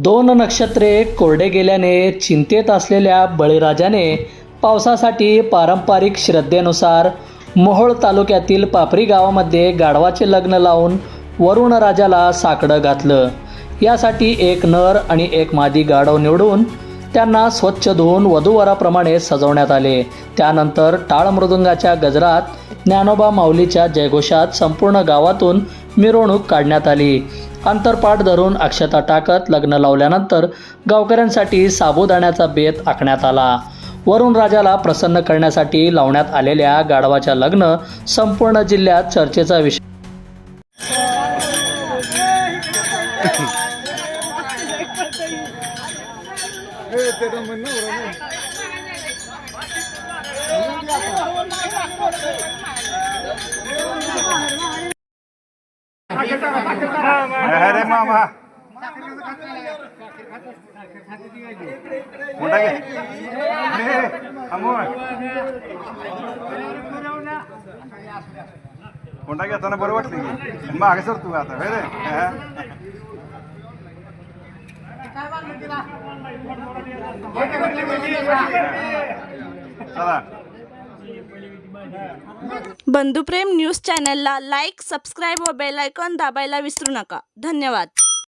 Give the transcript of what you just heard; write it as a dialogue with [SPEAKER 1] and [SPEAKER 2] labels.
[SPEAKER 1] 2 नक्षत्रे कोरडे गेल्याने चिंतेत असलेल्या बळीराजाने पावसासाठी पारंपरिक श्रद्धेनुसार मोहोळ तालुक्यातील पापरी गावामध्ये गाढवाचे लग्न लावून वरुण राजाला साकडं घातलं। यासाठी एक नर आणि एक मादी गाढव निवडून त्यांना स्वच्छ धुवून वधूवराप्रमाणे सजवण्यात आले। त्यानंतर टाळ मृदुंगाच्या गजरात ज्ञानोबा माऊलीच्या जयघोषात संपूर्ण गावातून मिरवणूक काढण्यात आली। अंतरपाट धरून अक्षता टाकत लग्न लावल्यानंतर गावकऱ्यांसाठी साबुदाण्याचा बेत आखण्यात आला। वरुण राजाला प्रसन्न करण्यासाठी लावण्यात आलेल्या गाढवाच्या लग्न संपूर्ण जिल्ह्यात चर्चेचा विषय।
[SPEAKER 2] अरे मामा मोठा घे मोठा घेताना बरं वाटलं की मागे सर तू आता रे चला।
[SPEAKER 3] बंधुप्रेम न्यूज चॅनलला लाईक, सबस्क्राईब व बेल आयकॉन दाबायला विसरू नका। धन्यवाद।